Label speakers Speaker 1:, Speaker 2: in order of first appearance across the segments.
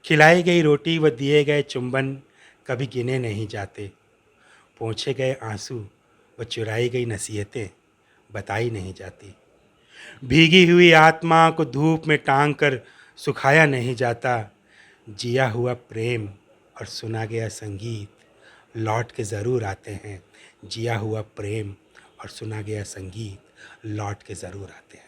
Speaker 1: खिलाई गई रोटी व दिए गए चुंबन कभी गिने नहीं जाते। पोंछे गए आंसू व चुराई गई नसीहतें बताई नहीं जाती। भीगी हुई आत्मा को धूप में टांग कर सुखाया नहीं जाता। जिया हुआ प्रेम और सुना गया संगीत लौट के ज़रूर आते हैं। जिया हुआ प्रेम और सुना गया संगीत लौट के ज़रूर आते हैं।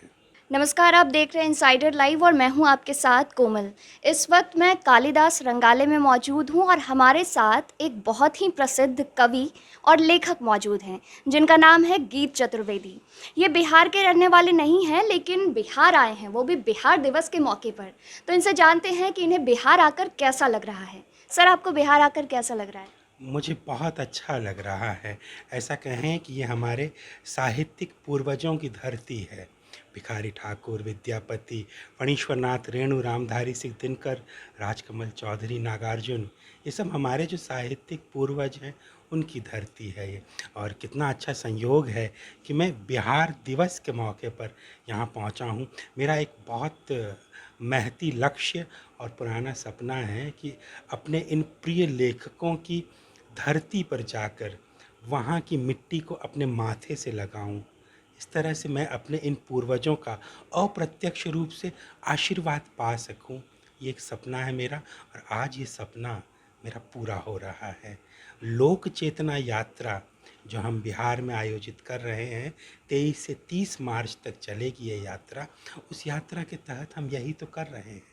Speaker 2: नमस्कार, आप देख रहे हैं इनसाइडर लाइव और मैं हूं आपके साथ कोमल। इस वक्त मैं कालिदास रंगालय में मौजूद हूं और हमारे साथ एक बहुत ही प्रसिद्ध कवि और लेखक मौजूद हैं जिनका नाम है गीत चतुर्वेदी। ये बिहार के रहने वाले नहीं हैं लेकिन बिहार आए हैं, वो भी बिहार दिवस के मौके पर। तो इनसे जानते हैं कि इन्हें बिहार आकर कैसा लग रहा है। सर, आपको बिहार आकर कैसा लग रहा है?
Speaker 1: मुझे बहुत अच्छा लग रहा है। ऐसा कहें कि ये हमारे साहित्यिक पूर्वजों की धरती है। भिखारी ठाकुर, विद्यापति, फणीश्वरनाथ, रेणु, रामधारी सिंह दिनकर, राजकमल चौधरी, नागार्जुन, ये सब हमारे जो साहित्यिक पूर्वज हैं उनकी धरती है ये। और कितना अच्छा संयोग है कि मैं बिहार दिवस के मौके पर यहाँ पहुँचा हूँ। मेरा एक बहुत महती लक्ष्य और पुराना सपना है कि अपने इन प्रिय लेखकों की धरती पर जाकर वहाँ की मिट्टी को अपने माथे से लगाऊं। इस तरह से मैं अपने इन पूर्वजों का अप्रत्यक्ष रूप से आशीर्वाद पा सकूं। ये एक सपना है मेरा और आज ये सपना मेरा पूरा हो रहा है। लोक चेतना यात्रा जो हम बिहार में आयोजित कर रहे हैं, 23 से 30 मार्च तक चलेगी ये यात्रा। उस यात्रा के तहत हम यही तो कर रहे हैं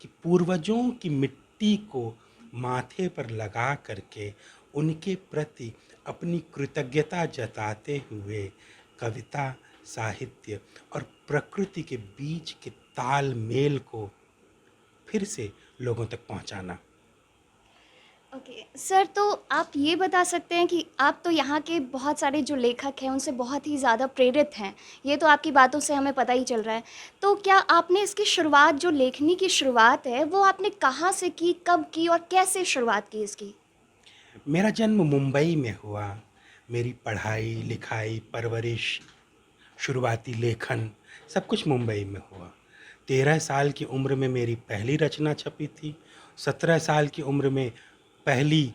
Speaker 1: कि पूर्वजों की मिट्टी को माथे पर लगा करके उनके प्रति अपनी कृतज्ञता जताते हुए कविता, साहित्य और प्रकृति के बीच के तालमेल को फिर से लोगों तक पहुंचाना।
Speaker 2: ओके सर, तो आप ये बता सकते हैं कि आप तो यहाँ के बहुत सारे जो लेखक हैं उनसे बहुत ही ज़्यादा प्रेरित हैं। ये तो आपकी बातों से हमें पता ही चल रहा है। तो क्या आपने इसकी शुरुआत, जो लेखनी की शुरुआत है, वो आपने कहाँ से की, कब की और कैसे शुरुआत की इसकी?
Speaker 1: मेरा जन्म मुंबई में हुआ। मेरी पढ़ाई, लिखाई, परवरिश, शुरुआती लेखन सब कुछ मुंबई में हुआ। 13 साल की उम्र में मेरी पहली रचना छपी थी। 17 साल की उम्र में पहली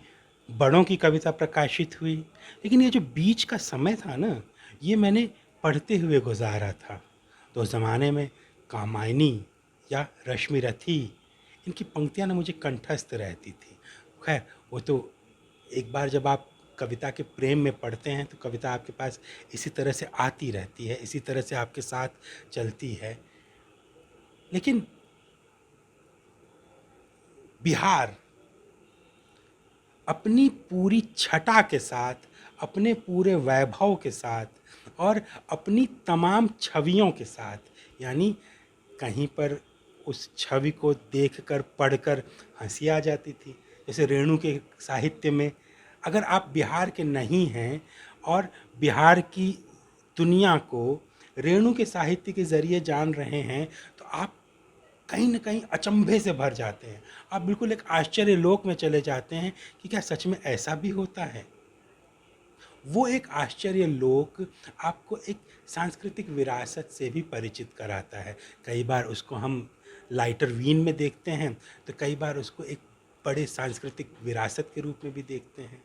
Speaker 1: बड़ों की कविता प्रकाशित हुई। लेकिन ये जो बीच का समय था ना, ये मैंने पढ़ते हुए गुजारा था। तो उस ज़माने में कामायनी या रश्मि रथी, इनकी पंक्तियाँ ना मुझे कंठस्थ रहती थी। खैर, वो तो एक बार जब आप कविता के प्रेम में पढ़ते हैं तो कविता आपके पास इसी तरह से आती रहती है, इसी तरह से आपके साथ चलती है। लेकिन बिहार अपनी पूरी छटा के साथ, अपने पूरे वैभव के साथ और अपनी तमाम छवियों के साथ, यानी कहीं पर उस छवि को देखकर, पढ़कर हंसी आ जाती थी। जैसे रेणु के साहित्य में अगर आप बिहार के नहीं हैं और बिहार की दुनिया को रेणु के साहित्य के ज़रिए जान रहे हैं, तो आप कहीं न कहीं अचंभे से भर जाते हैं। आप बिल्कुल एक आश्चर्य लोक में चले जाते हैं कि क्या सच में ऐसा भी होता है? वो एक आश्चर्य लोक आपको एक सांस्कृतिक विरासत से भी परिचित कराता है। कई बार उसको हम लाइटर वीन में देखते हैं, तो कई बार उसको एक बड़े सांस्कृतिक विरासत के रूप में भी देखते हैं।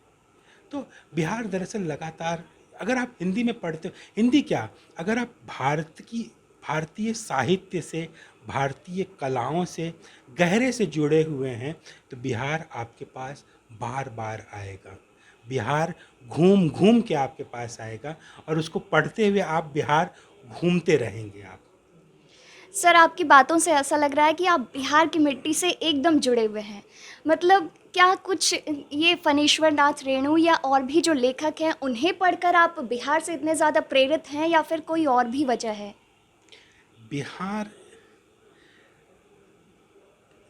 Speaker 1: तो बिहार दरअसल लगातार, अगर आप हिंदी में पढ़ते हो, हिंदी क्या, अगर आप भारतीय साहित्य से, भारतीय कलाओं से गहरे से जुड़े हुए हैं, तो बिहार आपके पास बार बार आएगा। बिहार घूम घूम के आपके पास आएगा और उसको पढ़ते हुए आप बिहार घूमते रहेंगे आप।
Speaker 2: सर, आपकी बातों से ऐसा लग रहा है कि आप बिहार की मिट्टी से एकदम जुड़े हुए हैं। मतलब क्या कुछ ये फणीश्वर नाथ रेणु या और भी जो लेखक हैं उन्हें पढ़कर आप बिहार से इतने ज़्यादा प्रेरित हैं या फिर कोई और भी वजह है?
Speaker 1: बिहार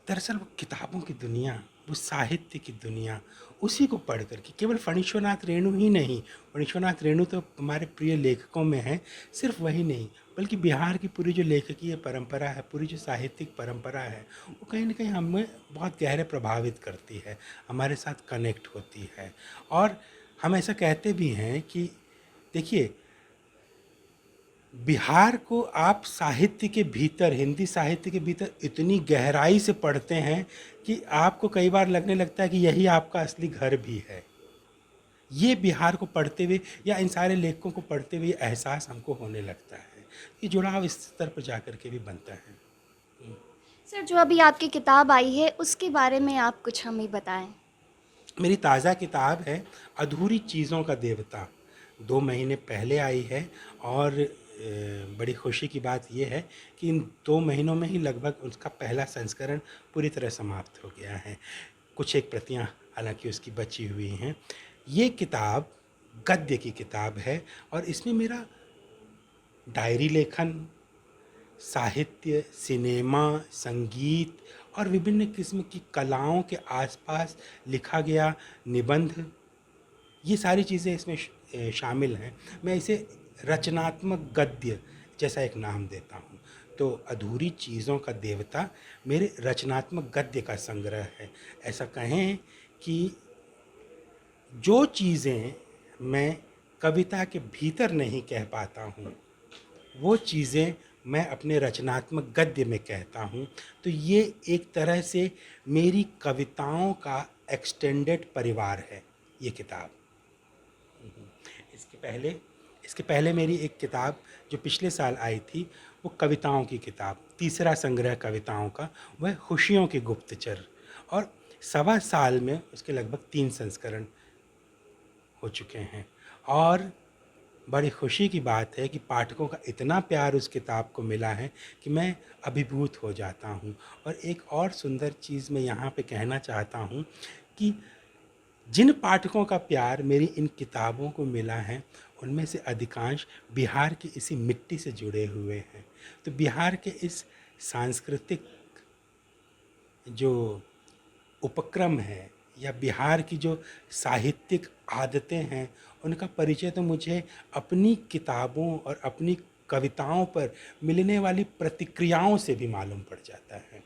Speaker 1: दरअसल वो किताबों की दुनिया, वो साहित्य की दुनिया, उसी को पढ़ कर के, केवल फणीश्वरनाथ रेणु ही नहीं, फणीश्वरनाथ रेणु तो हमारे प्रिय लेखकों में हैं, सिर्फ वही नहीं बल्कि बिहार की पूरी जो लेखकीय परंपरा है, पूरी जो साहित्यिक परंपरा है, वो कहीं ना कहीं हमें बहुत गहरे प्रभावित करती है, हमारे साथ कनेक्ट होती है। और हम ऐसा कहते भी हैं कि देखिए, बिहार को आप साहित्य के भीतर, हिंदी साहित्य के भीतर इतनी गहराई से पढ़ते हैं कि आपको कई बार लगने लगता है कि यही आपका असली घर भी है। ये बिहार को पढ़ते हुए या इन सारे लेखकों को पढ़ते हुए एहसास हमको होने लगता है। ये जुड़ाव इस स्तर पर जा कर के भी बनता है।
Speaker 2: सर, जो अभी आपकी किताब आई है उसके बारे में आप कुछ हमें बताएं।
Speaker 1: मेरी ताज़ा किताब है अधूरी चीज़ों का देवता। 2 महीने पहले आई है और बड़ी खुशी की बात ये है कि इन 2 महीनों में ही लगभग उसका पहला संस्करण पूरी तरह समाप्त हो गया है। कुछ एक प्रतियां हालांकि उसकी बची हुई हैं। ये किताब गद्य की किताब है और इसमें मेरा डायरी लेखन, साहित्य, सिनेमा, संगीत और विभिन्न किस्म की कलाओं के आसपास लिखा गया निबंध, ये सारी चीज़ें इसमें शामिल हैं। मैं इसे रचनात्मक गद्य जैसा एक नाम देता हूँ। तो अधूरी चीज़ों का देवता मेरे रचनात्मक गद्य का संग्रह है। ऐसा कहें कि जो चीज़ें मैं कविता के भीतर नहीं कह पाता हूँ, वो चीज़ें मैं अपने रचनात्मक गद्य में कहता हूँ। तो ये एक तरह से मेरी कविताओं का एक्सटेंडेड परिवार है ये किताब। इसके पहले मेरी एक किताब जो पिछले साल आई थी वो कविताओं की किताब, तीसरा संग्रह कविताओं का, वह खुशियों के गुप्तचर, और 1.25 साल में उसके लगभग 3 संस्करण हो चुके हैं। और बड़ी खुशी की बात है कि पाठकों का इतना प्यार उस किताब को मिला है कि मैं अभिभूत हो जाता हूँ। और एक और सुंदर चीज़ मैं यहाँ पे कहना चाहता हूँ कि जिन पाठकों का प्यार मेरी इन किताबों को मिला है उनमें से अधिकांश बिहार की इसी मिट्टी से जुड़े हुए हैं। तो बिहार के इस सांस्कृतिक जो उपक्रम है या बिहार की जो साहित्यिक आदतें हैं उनका परिचय तो मुझे अपनी किताबों और अपनी कविताओं पर मिलने वाली प्रतिक्रियाओं से भी मालूम पड़ जाता है।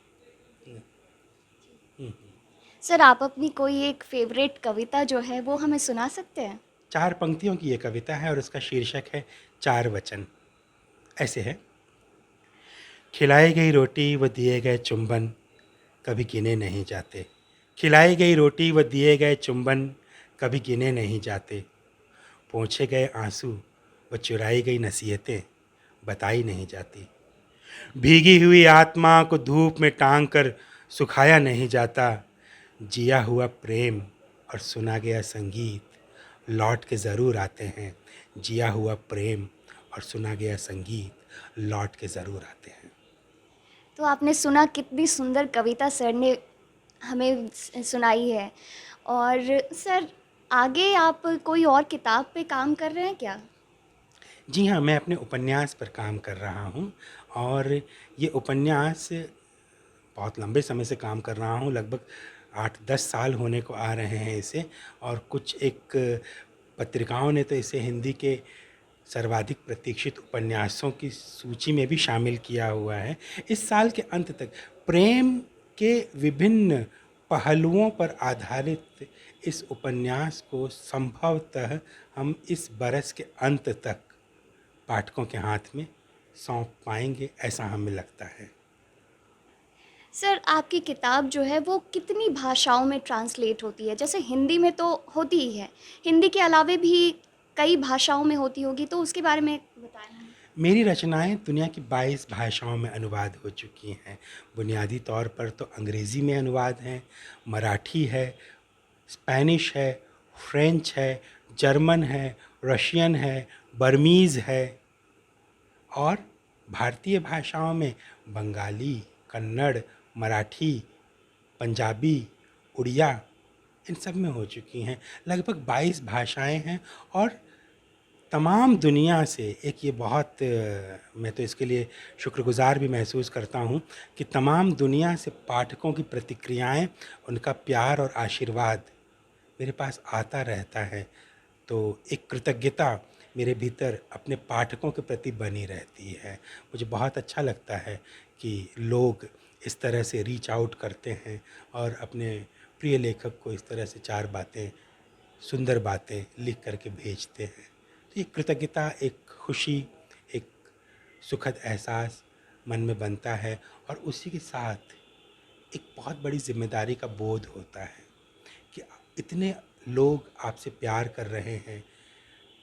Speaker 2: सर, आप अपनी कोई एक फेवरेट कविता जो है वो हमें सुना सकते हैं?
Speaker 1: 4 पंक्तियों की ये कविता है और उसका शीर्षक है 4 वचन। ऐसे है: खिलाई गई रोटी व दिए गए चुंबन कभी गिने नहीं जाते। खिलाई गई रोटी व दिए गए चुंबन कभी गिने नहीं जाते। पोंछे गए आंसू व चुराई गई नसीहतें बताई नहीं जाती। भीगी हुई आत्मा को धूप में टांग कर सुखाया नहीं जाता। जिया हुआ प्रेम और सुना गया संगीत लौट के ज़रूर आते हैं। जिया हुआ प्रेम और सुना गया संगीत लौट के ज़रूर आते हैं।
Speaker 2: तो आपने सुना, कितनी सुंदर कविता सर ने हमें सुनाई है। और सर, आगे आप कोई और किताब पे काम कर रहे हैं क्या?
Speaker 1: जी हाँ, मैं अपने उपन्यास पर काम कर रहा हूँ और ये उपन्यास बहुत लंबे समय से काम कर रहा हूँ, लगभग 8-10 साल होने को आ रहे हैं इसे। और कुछ एक पत्रिकाओं ने तो इसे हिंदी के सर्वाधिक प्रतीक्षित उपन्यासों की सूची में भी शामिल किया हुआ है। इस साल के अंत तक प्रेम के विभिन्न पहलुओं पर आधारित इस उपन्यास को संभवतः हम इस बरस के अंत तक पाठकों के हाथ में सौंप पाएंगे, ऐसा हमें लगता है।
Speaker 2: सर, आपकी किताब जो है वो कितनी भाषाओं में ट्रांसलेट होती है? जैसे हिंदी में तो होती ही है, हिंदी के अलावे भी कई भाषाओं में होती होगी, तो उसके बारे में बताएं हमें।
Speaker 1: मेरी रचनाएं दुनिया की 22 भाषाओं में अनुवाद हो चुकी हैं। बुनियादी तौर पर तो अंग्रेज़ी में अनुवाद हैं, मराठी है, स्पेनिश है, फ्रेंच है, जर्मन है, रशियन है, बर्मीज़ है, और भारतीय भाषाओं में बंगाली, कन्नड़, मराठी, पंजाबी, उड़िया, इन सब में हो चुकी हैं। लगभग 22 भाषाएं हैं और तमाम दुनिया से एक ये बहुत मैं तो इसके लिए शुक्रगुज़ार भी महसूस करता हूँ कि तमाम दुनिया से पाठकों की प्रतिक्रियाएं, उनका प्यार और आशीर्वाद मेरे पास आता रहता है। तो एक कृतज्ञता मेरे भीतर अपने पाठकों के प्रति बनी रहती है। मुझे बहुत अच्छा लगता है कि लोग इस तरह से रीच आउट करते हैं और अपने प्रिय लेखक को इस तरह से 4 बातें, सुंदर बातें लिख करके भेजते हैं। तो ये कृतज्ञता, एक खुशी, एक सुखद एहसास मन में बनता है और उसी के साथ एक बहुत बड़ी जिम्मेदारी का बोध होता है कि इतने लोग आपसे प्यार कर रहे हैं,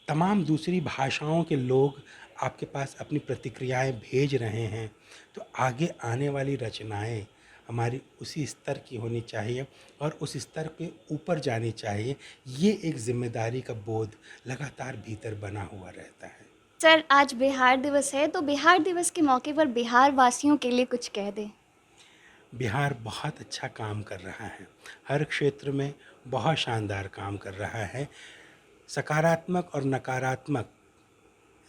Speaker 1: तमाम दूसरी भाषाओं के लोग आपके पास अपनी प्रतिक्रियाएं भेज रहे हैं, तो आगे आने वाली रचनाएं हमारी उसी स्तर की होनी चाहिए और उस स्तर के ऊपर जानी चाहिए। ये एक जिम्मेदारी का बोध लगातार भीतर बना हुआ रहता है।
Speaker 2: सर, आज बिहार दिवस है, तो बिहार दिवस के मौके पर बिहार वासियों के लिए कुछ कह दें।
Speaker 1: बिहार बहुत अच्छा काम कर रहा है, हर क्षेत्र में बहुत शानदार काम कर रहा है। सकारात्मक और नकारात्मक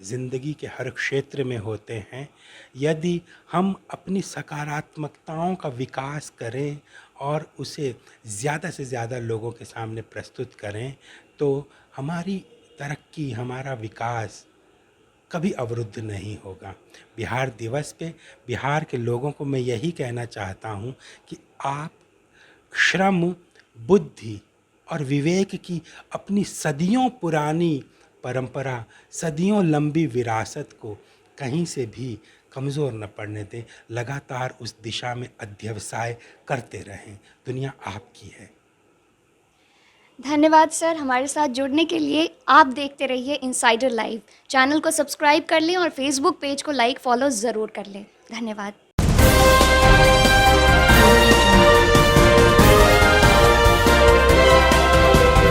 Speaker 1: ज़िंदगी के हर क्षेत्र में होते हैं। यदि हम अपनी सकारात्मकताओं का विकास करें और उसे ज़्यादा से ज़्यादा लोगों के सामने प्रस्तुत करें, तो हमारी तरक्की, हमारा विकास कभी अवरुद्ध नहीं होगा। बिहार दिवस पे बिहार के लोगों को मैं यही कहना चाहता हूँ कि आप श्रम, बुद्धि और विवेक की अपनी सदियों पुरानी परंपरा, सदियों लंबी विरासत को कहीं से भी कमज़ोर न पड़ने दें। लगातार उस दिशा में अध्यवसाय करते रहें। दुनिया आपकी है।
Speaker 2: धन्यवाद सर, हमारे साथ जुड़ने के लिए। आप देखते रहिए इनसाइडर लाइव। चैनल को सब्सक्राइब कर लें और फेसबुक पेज को लाइक फॉलो ज़रूर कर लें। धन्यवाद।